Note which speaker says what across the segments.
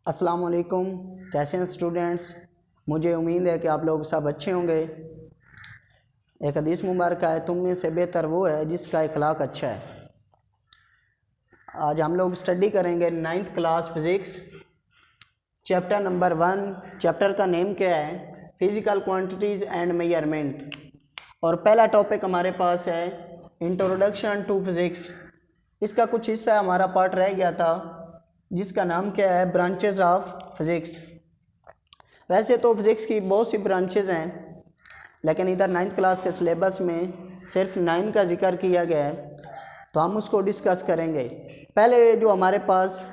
Speaker 1: अस्सलाम वालेकुम। कैसे हैं स्टूडेंट्स? मुझे उम्मीद है कि आप लोग सब अच्छे होंगे। एक हदीस मुबारक है, तुम में से बेहतर वो है जिसका इखलाक अच्छा है। आज हम लोग स्टडी करेंगे 9th class physics chapter number 1। Chapter का नेम क्या है? Physical quantities and measurement. और पहला टॉपिक हमारे पास है इंट्रोडक्शन टू फिज़िक्स। इसका कुछ हिस्सा हमारा पार्ट रह गया था जिसका नाम क्या है? Branches of physics. वैसे तो फिज़िक्स की बहुत सी ब्रांचेस हैं, लेकिन इधर 9th क्लास के सिलेबस में सिर्फ 9 का जिक्र किया गया है, तो हम उसको डिस्कस करेंगे। पहले जो हमारे पास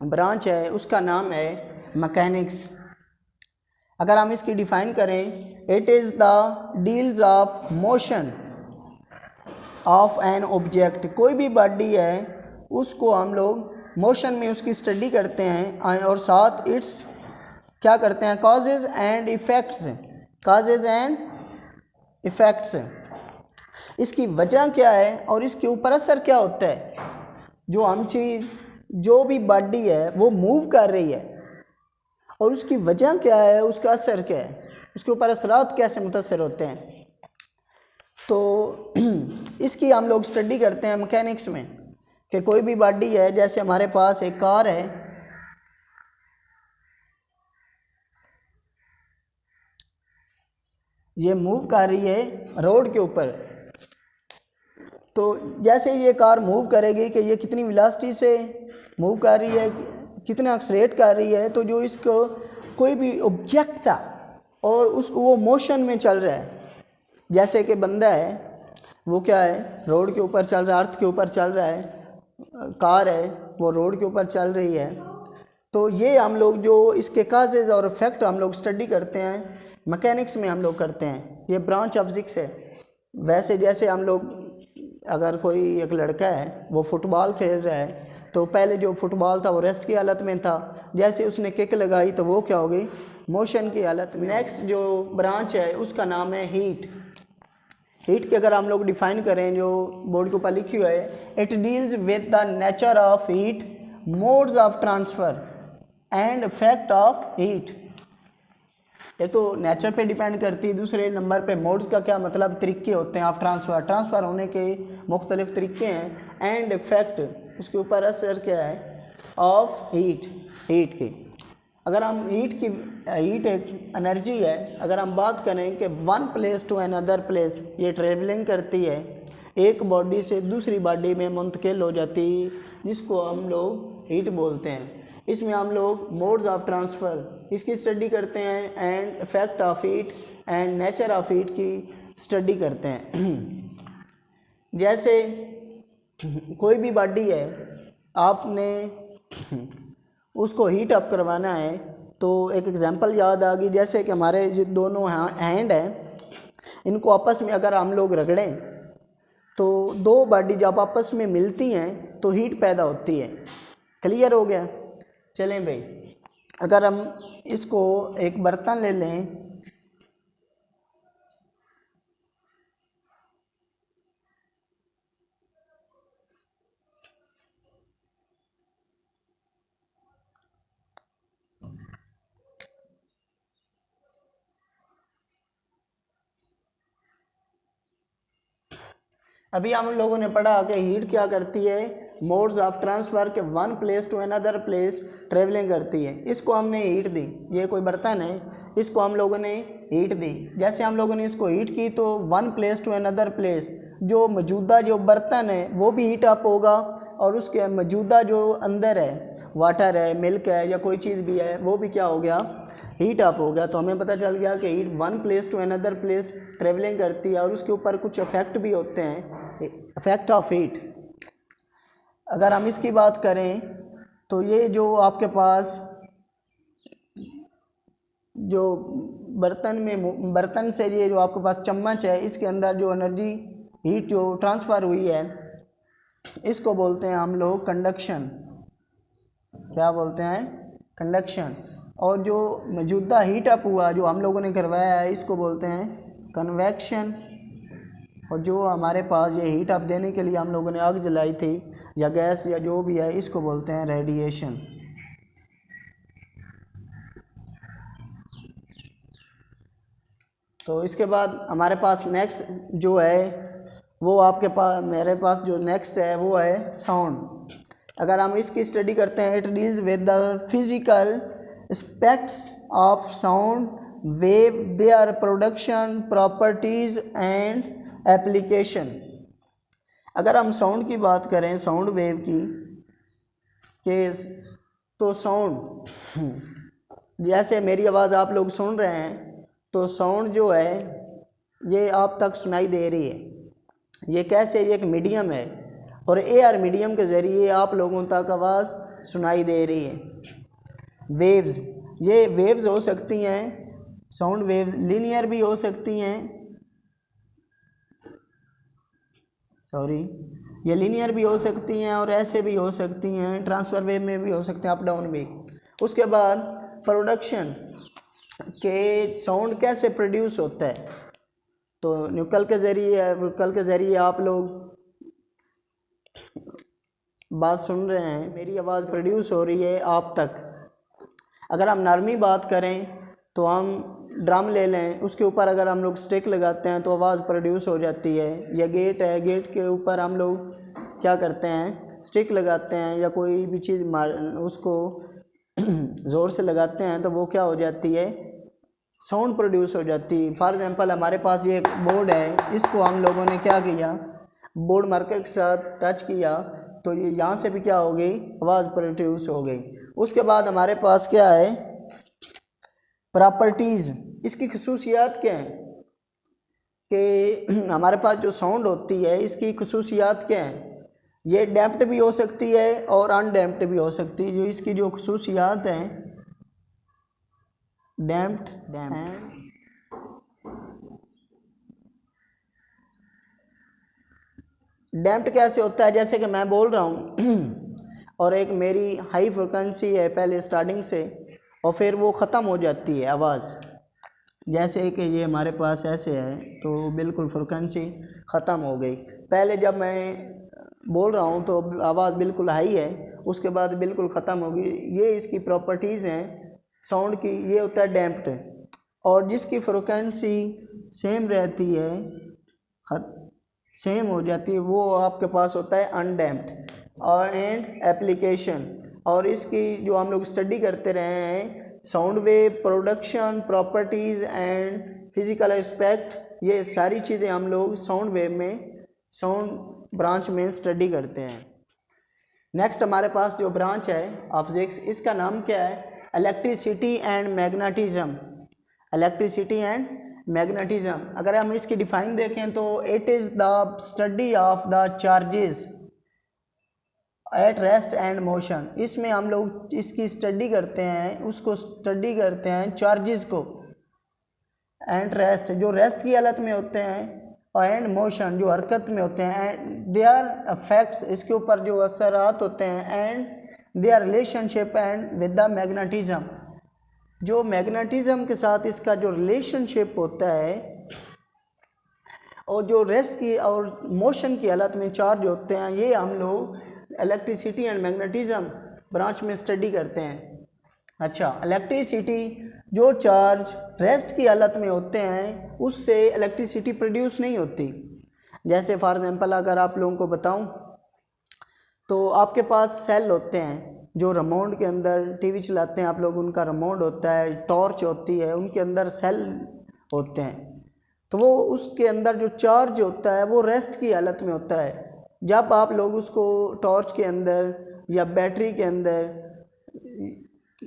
Speaker 1: ब्रांच है उसका नाम है मैकेनिक्स। अगर हम इसकी डिफ़ाइन करें, it is the deals of motion of an object. कोई भी बॉडी है उसको हम लोग मोशन में उसकी स्टडी करते हैं और साथ इट्स क्या करते हैं? Causes and effects. Causes and effects, इसकी वजह क्या है और इसके ऊपर असर क्या होता है। जो हम चीज़, जो भी बॉडी है वो मूव कर रही है और उसकी वजह क्या है, उसका असर क्या है, उसके ऊपर असरात कैसे मुतासर होते हैं, तो इसकी हम लोग स्टडी करते हैं मैकेनिक्स में। कि कोई भी बॉडी है, जैसे हमारे पास एक कार है, ये मूव कर रही है रोड के ऊपर। तो जैसे ये कार मूव करेगी कि ये कितनी वेलोसिटी से मूव कर रही है, कितना एक्सलेरेट कर रही है, तो जो इसको कोई भी ऑब्जेक्ट था और वो मोशन में चल रहा है। जैसे कि बंदा है, वो क्या है? रोड के ऊपर चल रहा है, अर्थ के ऊपर चल रहा है। कार है, वो रोड के ऊपर चल रही है। तो ये हम लोग जो इसके काजेज़ और इफेक्ट हम लोग स्टडी करते हैं मैकेनिक्स में, हम लोग करते हैं। ये ब्रांच ऑफ फिज़िक्स है। वैसे जैसे हम लोग, अगर कोई एक लड़का है वो फुटबॉल खेल रहा है, तो पहले जो फुटबॉल था वो रेस्ट की हालत में था, जैसे उसने किक लगाई तो वो क्या हो गई? मोशन की हालत में। नेक्स्ट जो ब्रांच है उसका नाम है हीट। हीट की अगर हम लोग डिफाइन करें, जो बोर्ड के ऊपर लिखी हुई है, it deals with the nature of heat, modes of transfer and effect of heat. ये तो नेचर पे डिपेंड करती है। दूसरे नंबर पे मोड्स का क्या मतलब? तरीके होते हैं ऑफ ट्रांसफ़र होने के मुख्तलिफ तरीके हैं। एंड इफेक्ट, उसके ऊपर असर क्या है? ऑफ हीट की। अगर हम हीट एक एनर्जी है। अगर हम बात करें कि one place to another place, ये ट्रेवलिंग करती है, एक बॉडी से दूसरी बॉडी में मुंतकिल हो जाती है, जिसको हम लोग हीट बोलते हैं। इसमें हम लोग मोड्स ऑफ ट्रांसफ़र इसकी स्टडी करते हैं, and effect of heat and nature of heat की स्टडी करते हैं। जैसे कोई भी बॉडी है, आपने उसको हीट अप करवाना है, तो एक एग्जांपल याद आ गई। जैसे कि हमारे जो दोनों हैंड हैं, इनको आपस में अगर हम लोग रगड़ें तो दो बॉडी जब आपस में मिलती हैं तो हीट पैदा होती है। क्लियर हो गया? चलें भाई, अगर हम इसको एक बर्तन ले लें, अभी हम लोगों ने पढ़ा कि हीट क्या करती है? मोड्स ऑफ ट्रांसफ़र के one place to another place travelling करती है। इसको हमने हीट दी। ये कोई बर्तन है, इसको हम लोगों ने हीट दी। जैसे हम लोगों ने इसको हीट की तो one place to another place, जो मौजूदा जो बर्तन है वो भी हीट अप होगा, और उसके मौजूदा जो अंदर है, वाटर है, मिल्क है, या कोई चीज़ भी है, वो भी क्या हो गया? हीट अप हो गया। तो हमें पता चल गया कि heat one place to another place travelling करती है, और उसके ऊपर कुछ इफेक्ट भी होते हैं, इफेक्ट ऑफ हीट। अगर हम इसकी बात करें तो ये जो आपके पास जो बर्तन से ये जो आपके पास चम्मच है, इसके अंदर जो एनर्जी हीट जो ट्रांसफ़र हुई है, इसको बोलते हैं हम लोग कंडक्शन। क्या बोलते हैं? कंडक्शन। और जो मौजूदा हीट अप हुआ जो हम लोगों ने करवाया है, इसको बोलते हैं कन्वेक्शन। और जो हमारे पास ये हीट अप देने के लिए हम लोगों ने आग जलाई थी, या गैस या जो भी है, इसको बोलते हैं रेडिएशन। तो इसके बाद हमारे पास नेक्स्ट जो है वो आपके पास, मेरे पास जो नेक्स्ट है वो है साउंड। अगर हम इसकी स्टडी करते हैं, it deals with the physical aspects of sound wave, their production, properties and application. अगर हम साउंड की बात करें, साउंड वेव की केस, तो साउंड जैसे मेरी आवाज़ आप लोग सुन रहे हैं, तो साउंड जो है ये आप तक सुनाई दे रही है। ये कैसे, ये एक मीडियम है और एयर मीडियम के ज़रिए आप लोगों तक आवाज़ सुनाई दे रही है। वेव्स, ये वेव्स हो सकती हैं, साउंड वेव लीनियर भी हो सकती हैं, ये लीनियर भी हो सकती हैं और ऐसे भी हो सकती हैं, ट्रांसफ़र वेव में भी हो सकते हैं, अप डाउन भी। उसके बाद प्रोडक्शन के साउंड कैसे प्रोड्यूस होता है, तो न्यूकल के ज़रिए आप लोग बात सुन रहे हैं, मेरी आवाज़ प्रोड्यूस हो रही है आप तक। अगर हम नरमी बात करें तो हम ड्रम ले लें, उसके ऊपर अगर हम लोग स्टिक लगाते हैं तो आवाज़ प्रोड्यूस हो जाती है। या गेट है, गेट के ऊपर हम लोग क्या करते हैं, स्टिक लगाते हैं या कोई भी चीज़ उसको ज़ोर से लगाते हैं तो वो क्या हो जाती है, साउंड प्रोड्यूस हो जाती है। फॉर एग्जांपल हमारे पास ये एक बोर्ड है, इसको हम लोगों ने क्या किया, बोर्ड मार्कर के साथ टच किया तो ये यहाँ से भी क्या हो गई, आवाज़ प्रोड्यूस हो गई। उसके बाद हमारे पास क्या है, प्रॉपर्टीज़। इसकी खसूसियात क्या हैं कि हमारे पास जो साउंड होती है इसकी खसूसियात क्या हैं। ये डैम्प्ड भी हो सकती है और अनडैम्प्ड भी हो सकती है। जो इसकी जो खसूसियात हैं, डैम्प्ड डैम्प्ड कैसे होता है, जैसे कि मैं बोल रहा हूँ और एक मेरी हाई फ्रिक्वेंसी है पहले स्टार्टिंग से और फिर वो ख़त्म हो जाती है आवाज़, जैसे कि ये हमारे पास ऐसे है तो बिल्कुल फ्रिक्वेंसी ख़त्म हो गई। पहले जब मैं बोल रहा हूँ तो आवाज़ बिल्कुल हाई है, उसके बाद बिल्कुल ख़त्म हो गई। ये इसकी प्रॉपर्टीज़ हैं साउंड की। ये होता है डैम्प्ड, और जिसकी फ्रिक्वेंसी सेम रहती है, सेम हो जाती है, वो आपके पास होता है अनडैम्प्ड। और एंड एप्लीकेशन, और इसकी जो हम लोग स्टडी करते रहे हैं, sound wave, production, properties and physical aspect, ये सारी चीज़ें हम लोग साउंड वेव में, साउंड ब्रांच में स्टडी करते हैं। नेक्स्ट हमारे पास जो ब्रांच है ऑब्जेक्ट्स, इसका नाम क्या है, electricity and magnetism. Electricity and magnetism, अगर हम इसकी डिफाइन देखें तो it is the study of the charges at rest and motion. इसमें हम लोग इसकी स्टडी करते हैं, उसको स्टडी करते हैं चार्जेस को, एंड रेस्ट जो रेस्ट की हालत में होते हैं, और एंड मोशन जो हरकत में होते हैं, एंड देयर इफेक्ट्स इसके ऊपर जो असरात होते हैं, and their relationship and with the magnetism, जो मैग्नेटिज्म के साथ इसका जो रिलेशनशिप होता है, और जो रेस्ट की और मोशन की हालत में चार्ज होते हैं, ये हम लोग इलेक्ट्रिसिटी एंड मैग्नेटिज्म ब्रांच में स्टडी करते हैं। अच्छा, इलेक्ट्रिसिटी जो चार्ज रेस्ट की हालत में होते हैं उससे इलेक्ट्रिसिटी प्रोड्यूस नहीं होती। जैसे फॉर एग्जांपल अगर आप लोगों को बताऊं तो आपके पास सेल होते हैं जो रिमोट के अंदर टीवी चलाते हैं आप लोग, उनका रिमोट होता है, टॉर्च होती है, उनके अंदर सेल होते हैं, तो वो उसके अंदर जो चार्ज होता है वो रेस्ट की हालत में होता है। जब आप लोग उसको टॉर्च के अंदर या बैटरी के अंदर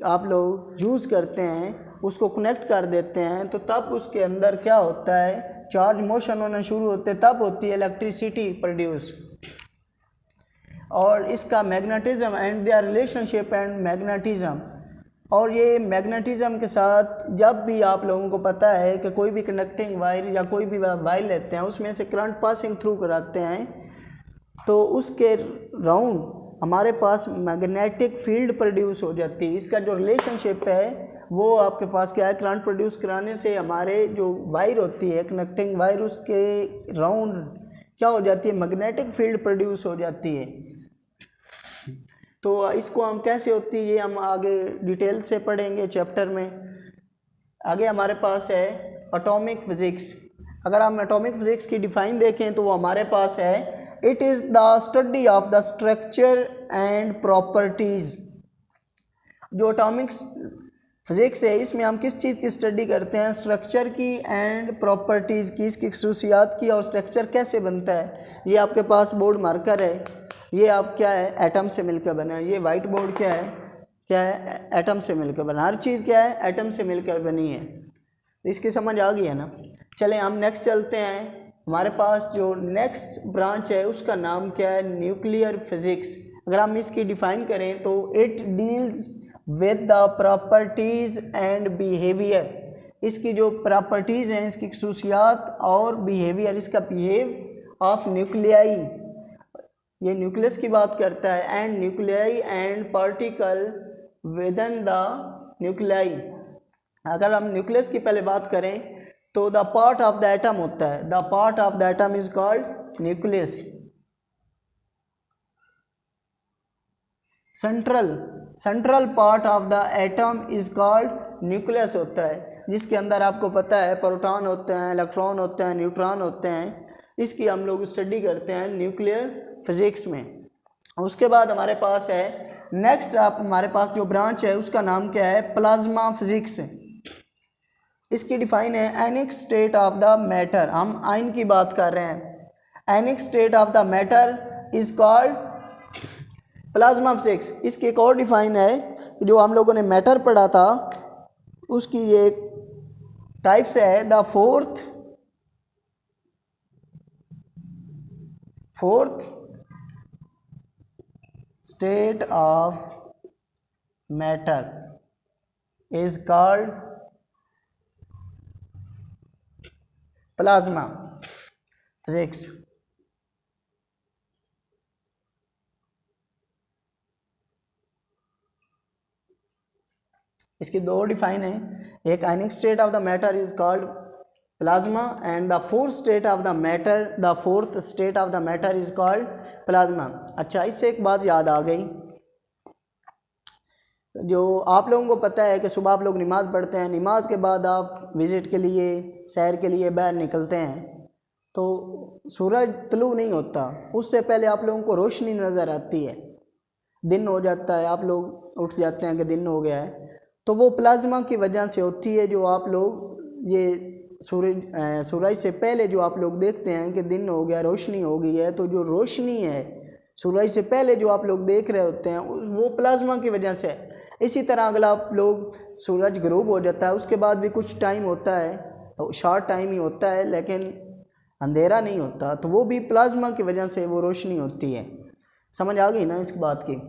Speaker 1: आप लोग यूज़ करते हैं, उसको कनेक्ट कर देते हैं, तो तब उसके अंदर क्या होता है, चार्ज मोशन होना शुरू होते, तब होती है इलेक्ट्रिसिटी प्रोड्यूस। और इसका magnetism and their relationship and magnetism, और ये मैग्नेटिज्म के साथ जब भी आप लोगों को पता है कि कोई भी कनेक्टिंग वायर या कोई भी वायर लेते हैं, उसमें से करंट पासिंग थ्रू कराते हैं, तो उसके राउंड हमारे पास मैग्नेटिक फील्ड प्रोड्यूस हो जाती है। इसका जो रिलेशनशिप है वो आपके पास क्या है, करंट प्रोड्यूस कराने से हमारे जो वायर होती है कनेक्टिंग वायर, उसके राउंड क्या हो जाती है, मैग्नेटिक फील्ड प्रोड्यूस हो जाती है। तो इसको हम कैसे होती है ये हम आगे डिटेल से पढ़ेंगे चैप्टर में। आगे हमारे पास है एटॉमिक फिजिक्स। अगर हम एटॉमिक फिजिक्स की डिफाइन देखें तो वो हमारे पास है, it is the study of the structure and properties. जो एटॉमिक फिजिक्स है इसमें हम किस चीज़ की स्टडी करते हैं, स्ट्रक्चर की एंड प्रॉपर्टीज़ की, इसकी खसूसियात की, और स्ट्रक्चर कैसे बनता है। ये आपके पास बोर्ड मार्कर है, ये आप क्या है, एटम से मिलकर बना है। ये वाइट बोर्ड क्या है, एटम से मिलकर बना। हर चीज़ क्या है, एटम से मिलकर बनी है। इसकी समझ आ गई है ना। चलें हम नेक्स्ट चलते हैं। हमारे पास जो नेक्स्ट ब्रांच है उसका नाम क्या है, न्यूक्लियर फिजिक्स। अगर हम इसकी डिफ़ाइन करें तो it deals with the properties and behaviour. इसकी जो प्रॉपर्टीज़ हैं, इसकी खसूसियात और बिहेवियर, इसका बिहेव ऑफ न्यूक्लियाई, ये न्यूक्लियस की बात करता है, and nuclei and particle within the nuclei. अगर हम न्यूक्लियस की पहले बात करें तो the part of the atom होता है, the part of the atom is called nucleus. Central part of the atom is called nucleus होता है, जिसके अंदर आपको पता है प्रोटॉन होते हैं, इलेक्ट्रॉन होते हैं, न्यूट्रॉन होते हैं। इसकी हम लोग स्टडी करते हैं न्यूक्लियर फिजिक्स में। उसके बाद हमारे पास है नेक्स्ट, आप हमारे पास जो ब्रांच है उसका नाम क्या है, प्लाज्मा फिजिक्स। इसकी डिफाइन है ionic state of the matter. हम आयन की बात कर रहे हैं। Ionic state of the matter is called plasma physics. इसकी एक और डिफाइन है जो हम लोगों ने मैटर पढ़ा था, उसकी ये टाइप्स है, the fourth state of matter is called plasma physics. इसकी दो डिफाइन है, एक ionic state of the matter is called plasma and the fourth state of the matter is called plasma. अच्छा, इससे एक बात याद आ गई, जो आप लोगों को पता है कि सुबह आप लोग नमाज़ पढ़ते हैं, नमाज के बाद आप विज़िट के लिए, सैर के लिए बाहर निकलते हैं, तो सूरज तलू नहीं होता, उससे पहले आप लोगों को रोशनी नज़र आती है, दिन हो जाता है, आप लोग उठ जाते हैं कि दिन हो गया है। तो वो प्लाज्मा की वजह से होती है, जो आप लोग ये सूरज से पहले जो आप लोग देखते हैं कि दिन हो गया, रोशनी हो गई है, तो जो रोशनी है सूरज से पहले जो आप लोग देख रहे होते हैं वो प्लाज्मा की वजह से है। इसी तरह अगर आप लोग सूरज ग़रूब हो जाता है, उसके बाद भी कुछ टाइम होता है, तो शॉर्ट टाइम ही होता है, लेकिन अंधेरा नहीं होता, तो वो भी प्लाज्मा की वजह से वो रोशनी होती है। समझ आ गई ना इस बात की।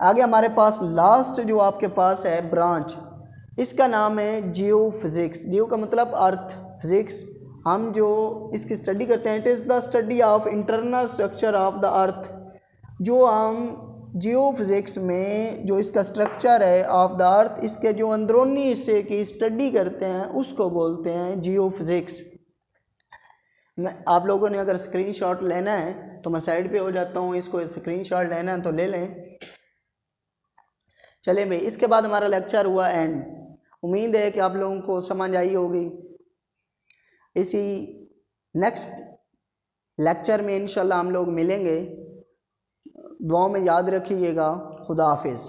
Speaker 1: आगे हमारे पास लास्ट जो आपके पास है ब्रांच, इसका नाम है जियो फिज़िक्स। जियो का मतलब अर्थ, फिज़िक्स। हम जो इसकी स्टडी करते हैं, it is the study of internal structure of the earth. जो हम जियो फिज़िक्स में जो इसका स्ट्रक्चर है ऑफ द अर्थ, इसके जो अंदरूनी हिस्से की स्टडी करते हैं उसको बोलते हैं जियो फिज़िक्स। आप लोगों ने अगर स्क्रीनशॉट लेना है तो मैं साइड पे हो जाता हूँ, इसको स्क्रीनशॉट लेना है तो ले लें। चले भाई, इसके बाद हमारा लेक्चर हुआ एंड। उम्मीद है कि आप लोगों को समझ आई होगी। इसी नेक्स्ट लेक्चर में इंशाल्लाह हम लोग मिलेंगे। दुआ में याद रखिएगा। खुदा हाफिज़।